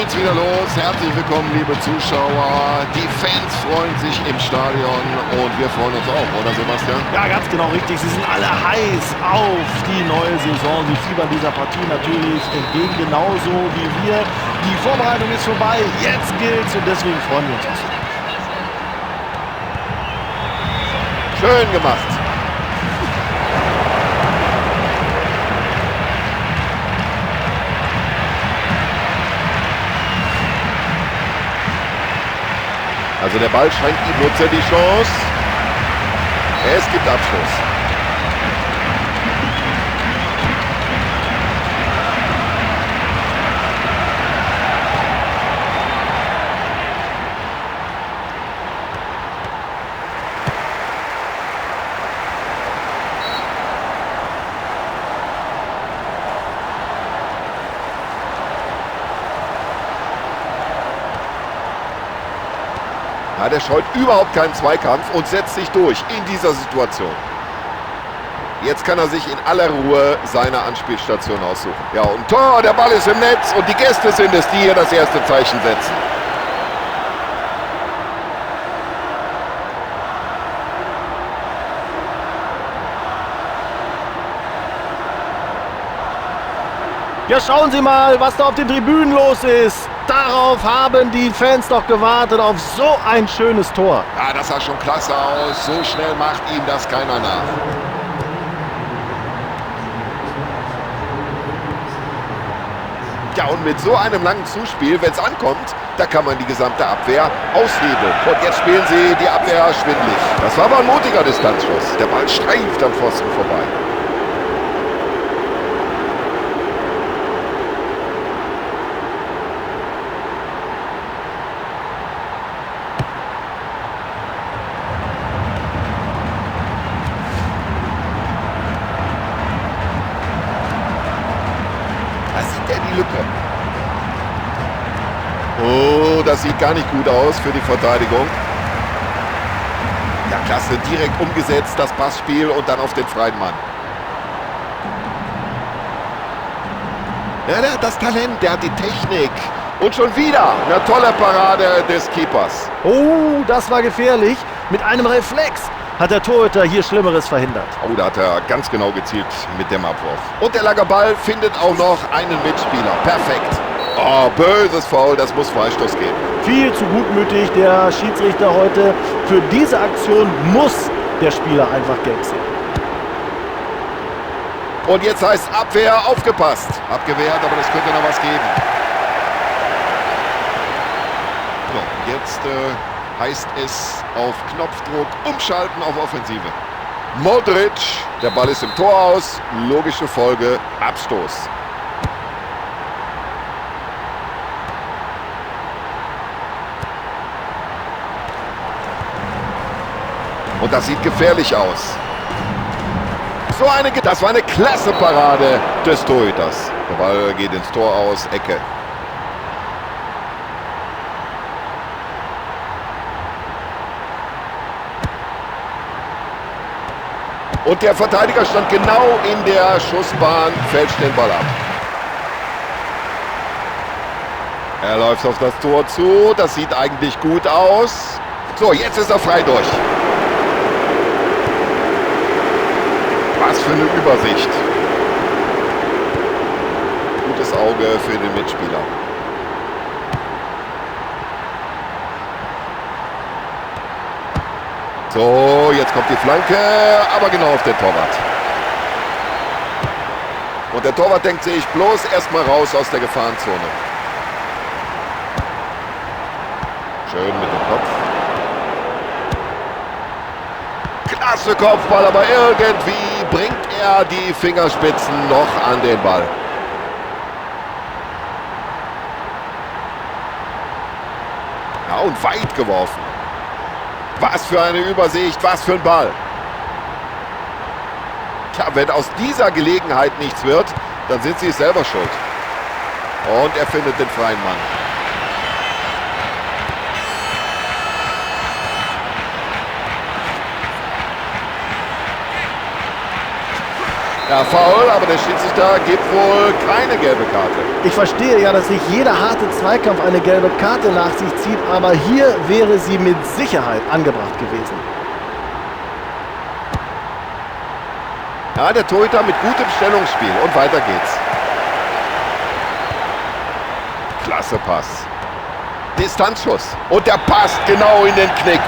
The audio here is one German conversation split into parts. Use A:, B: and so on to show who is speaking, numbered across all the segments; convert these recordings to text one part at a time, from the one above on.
A: geht's wieder los. Herzlich willkommen, liebe Zuschauer. Die Fans freuen sich im Stadion und wir freuen uns auch, oder Sebastian?
B: Ja, ganz genau richtig. Sie sind alle heiß auf die neue Saison. Sie fiebern dieser Partie natürlich entgegen, genauso wie wir. Die Vorbereitung ist vorbei. Jetzt gilt's und deswegen freuen wir uns auch so.
A: Schön gemacht. Also der Ball scheint ihm, nutzt er die Chance. Es gibt Abschluss. Ja, der scheut überhaupt keinen Zweikampf und setzt sich durch in dieser Situation. Jetzt kann er sich in aller Ruhe seine Anspielstation aussuchen. Ja, und Tor, der Ball ist im Netz und die Gäste sind es, die hier das erste Zeichen setzen.
B: Ja, schauen Sie mal, was da auf den Tribünen los ist. Darauf haben die Fans doch gewartet, auf so ein schönes Tor.
A: Ja, das sah schon klasse aus. So schnell macht ihm das keiner nach. Ja, und mit so einem langen Zuspiel, wenn es ankommt, da kann man die gesamte Abwehr aushebeln. Und jetzt spielen sie die Abwehr schwindlig. Das war aber ein mutiger Distanzschuss. Der Ball streift am Pfosten vorbei. Lücke. Oh, das sieht gar nicht gut aus für die Verteidigung. Ja, klasse, direkt umgesetzt, das Passspiel und dann auf den freien Mann. Ja, der hat das Talent, der hat die Technik. Und schon wieder eine tolle Parade des Keepers.
B: Oh, das war gefährlich. Mit einem Reflex hat der Torhüter hier Schlimmeres verhindert.
A: Oh, da hat er ganz genau gezielt mit dem Abwurf. Und der lange Ball findet auch noch einen Mitspieler. Perfekt. Oh, böses Foul, das muss Freistoß geben.
B: Viel zu gutmütig der Schiedsrichter heute. Für diese Aktion muss der Spieler einfach gelb sehen.
A: Und jetzt heißt Abwehr, aufgepasst. Abgewehrt, aber das könnte noch was geben. So, jetzt heißt es auf Knopfdruck umschalten auf Offensive. Modric, der Ball ist im Tor aus, logische Folge, Abstoß. Und das sieht gefährlich aus. Das war eine klasse Parade des Torhüters. Der Ball geht ins Tor aus, Ecke. Und der Verteidiger stand genau in der Schussbahn, fälscht den Ball ab. Er läuft auf das Tor zu, das sieht eigentlich gut aus. So, jetzt ist er frei durch. Was für eine Übersicht. Gutes Auge für den Mitspieler. So, jetzt kommt die Flanke, aber genau auf den Torwart. Und der Torwart denkt sich bloß erstmal raus aus der Gefahrenzone. Schön mit dem Kopf. Klasse Kopfball, aber irgendwie bringt er die Fingerspitzen noch an den Ball. Ja, und weit geworfen. Was für eine Übersicht, was für ein Ball. Tja, wenn aus dieser Gelegenheit nichts wird, dann sind sie es selber schuld. Und er findet den freien Mann. Ja, faul, aber der Schiedsrichter gibt wohl keine gelbe Karte.
B: Ich verstehe ja, dass sich jeder harte Zweikampf eine gelbe Karte nach sich zieht, aber hier wäre sie mit Sicherheit angebracht gewesen.
A: Ja, der Torhüter mit gutem Stellungsspiel und weiter geht's. Klasse Pass. Distanzschuss und der passt genau in den Knick.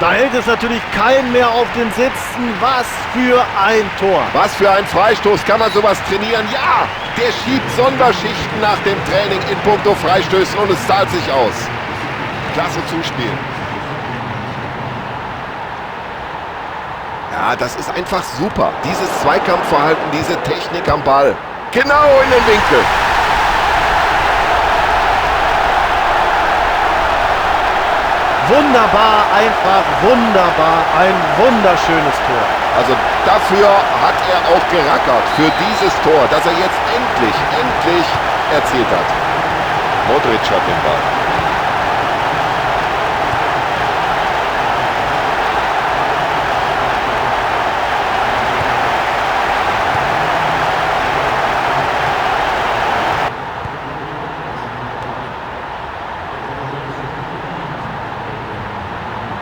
B: Da hält es natürlich keinen mehr auf den Sitzen. Was für ein Tor.
A: Was für ein Freistoß. Kann man sowas trainieren? Ja, der schiebt Sonderschichten nach dem Training in puncto Freistößen und es zahlt sich aus. Klasse Zuspiel. Ja, das ist einfach super. Dieses Zweikampfverhalten, diese Technik am Ball. Genau in den Winkel.
B: Wunderbar, einfach wunderbar. Ein wunderschönes Tor.
A: Also dafür hat er auch gerackert, für dieses Tor, das er jetzt endlich erzielt hat. Modric hat den Ball.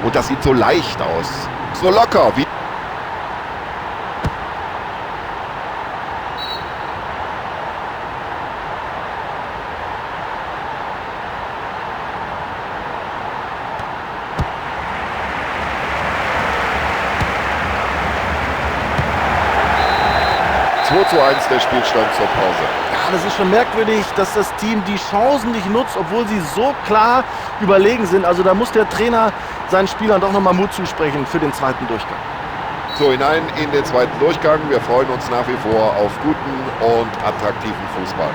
A: Und das sieht so leicht aus. So locker. Wie 2:1 der Spielstand zur Pause.
B: Ja, das ist schon merkwürdig, dass das Team die Chancen nicht nutzt, obwohl sie so klar überlegen sind. Also da muss der Trainer seinen Spielern doch nochmal Mut zusprechen für den zweiten Durchgang.
A: So, hinein in den zweiten Durchgang. Wir freuen uns nach wie vor auf guten und attraktiven Fußball.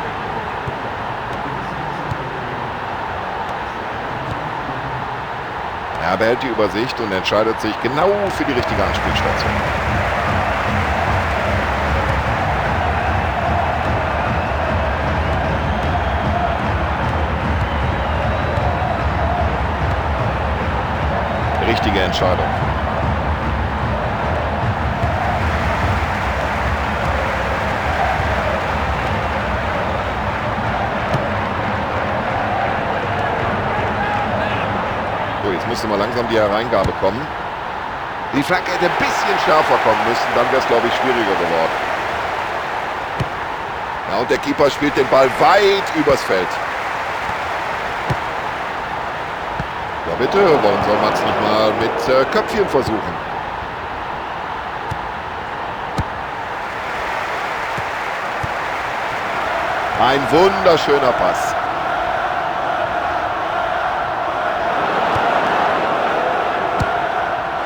A: Er behält die Übersicht und entscheidet sich genau für die richtige Anspielstation. Richtige Entscheidung. So, jetzt müsste mal langsam die Hereingabe kommen. Die Flanke hätte ein bisschen schärfer kommen müssen, dann wäre es, glaube ich, schwieriger geworden. Ja, und der Keeper spielt den Ball weit übers Feld. Ja bitte, warum soll man es nicht mal mit Köpfchen versuchen? Ein wunderschöner Pass.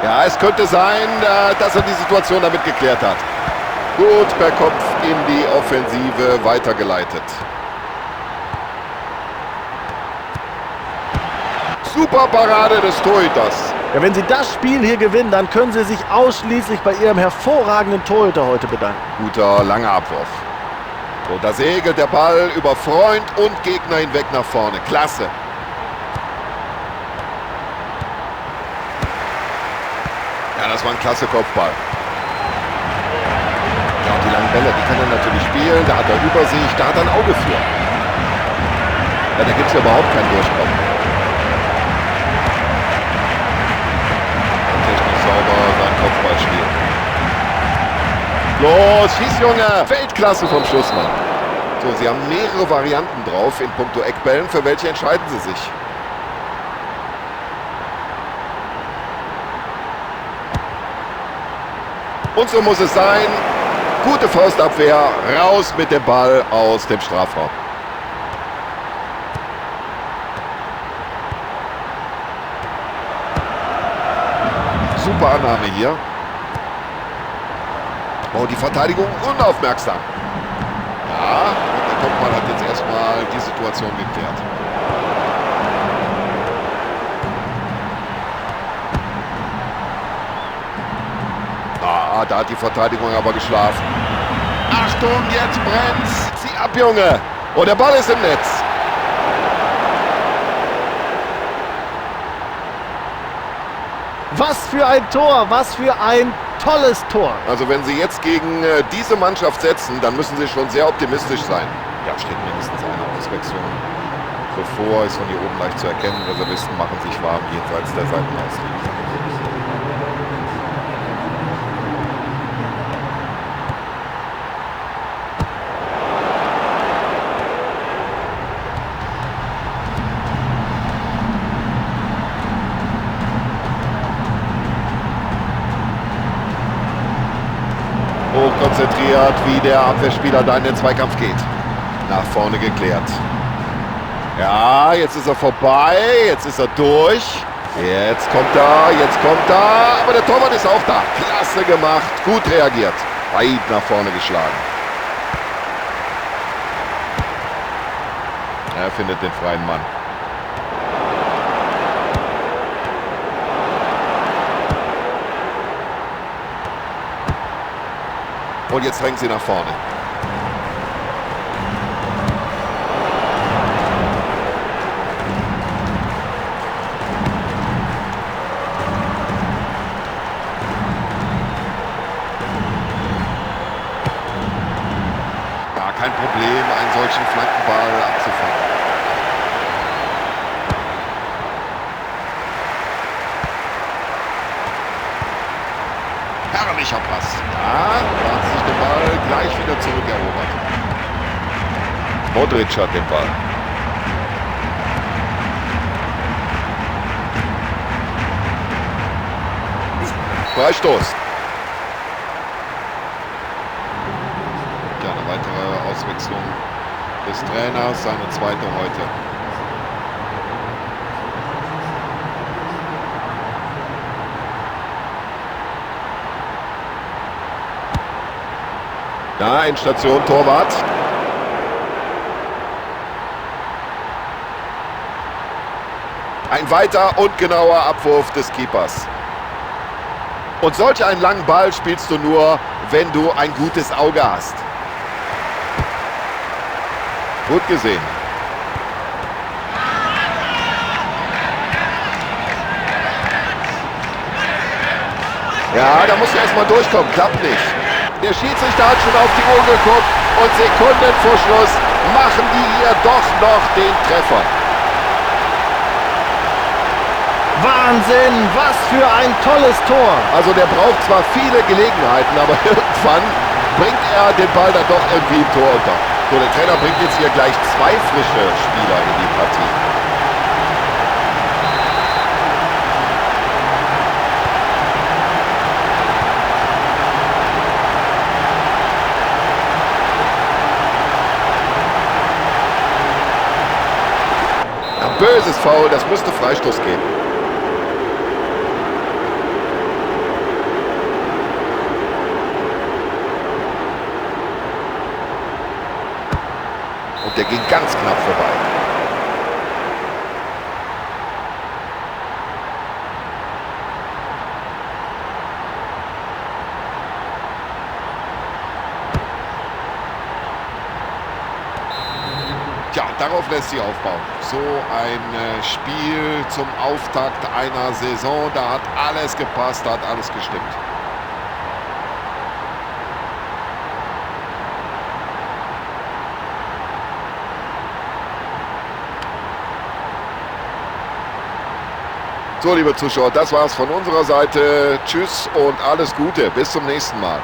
A: Ja, es könnte sein, dass er die Situation damit geklärt hat. Gut per Kopf in die Offensive weitergeleitet. Super Parade des Torhüters.
B: Ja, wenn sie das Spiel hier gewinnen, dann können sie sich ausschließlich bei ihrem hervorragenden Torhüter heute bedanken.
A: Guter, langer Abwurf. So, da segelt der Ball über Freund und Gegner hinweg nach vorne. Klasse. Ja, das war ein klasse Kopfball. Ja, und die langen Bälle, die kann er natürlich spielen. Da hat er Übersicht, da hat er ein Auge für. Ja, da gibt es ja überhaupt keinen Durchkommen. Technisch sauber sein Kopfballspiel. Los, schieß, Junge! Weltklasse vom Schussmann. So, sie haben mehrere Varianten drauf in puncto Eckbällen. Für welche entscheiden sie sich? Und so muss es sein. Gute Faustabwehr, raus mit dem Ball aus dem Strafraum. Super Annahme hier. Oh, die Verteidigung unaufmerksam. Ja, und der Topmann hat jetzt erstmal die Situation geklärt. Ah, da hat die Verteidigung aber geschlafen. Achtung, jetzt brennt's. Zieh ab, Junge. Und der Ball ist im Netz.
B: Was für ein Tor, was für ein tolles Tor.
A: Also wenn sie jetzt gegen diese Mannschaft setzen, dann müssen sie schon sehr optimistisch sein. Ja, steht mindestens eine Auswechslung bevor, ist von hier oben leicht zu erkennen. Reservisten machen sich warm jenseits der Seitenauslinie. Hochkonzentriert, wie der Abwehrspieler da in den Zweikampf geht. Nach vorne geklärt. Ja, jetzt ist er vorbei, jetzt ist er durch. Jetzt kommt er, aber der Torwart ist auch da. Klasse gemacht, gut reagiert. Weit nach vorne geschlagen. Er findet den freien Mann. Und jetzt drängt sie nach vorne. Ja, kein Problem, einen solchen Flankenball abzufangen. Herrlicher Pass. Ja, da hat sich den Ball gleich wieder zurückerobert. Modric hat den Ball. Freistoß. Ja, eine weitere Auswechslung des Trainers, seine zweite heute. Da, Endstation, Torwart. Ein weiter und genauer Abwurf des Keepers. Und solch einen langen Ball spielst du nur, wenn du ein gutes Auge hast. Gut gesehen. Ja, da musst du erstmal durchkommen, klappt nicht. Der Schiedsrichter hat schon auf die Uhr geguckt und Sekunden vor Schluss machen die hier doch noch den Treffer.
B: Wahnsinn, was für ein tolles Tor.
A: Also der braucht zwar viele Gelegenheiten, aber irgendwann bringt er den Ball dann doch irgendwie im Tor unter. So, der Trainer bringt jetzt hier gleich zwei frische Spieler in die Partie. Böses Foul, das müsste Freistoß geben. Und der ging ganz knapp vorbei. Ja, darauf lässt sich aufbauen. So ein Spiel zum Auftakt einer Saison, da hat alles gepasst, da hat alles gestimmt. So, liebe Zuschauer, das war's von unserer Seite. Tschüss und alles Gute. Bis zum nächsten Mal.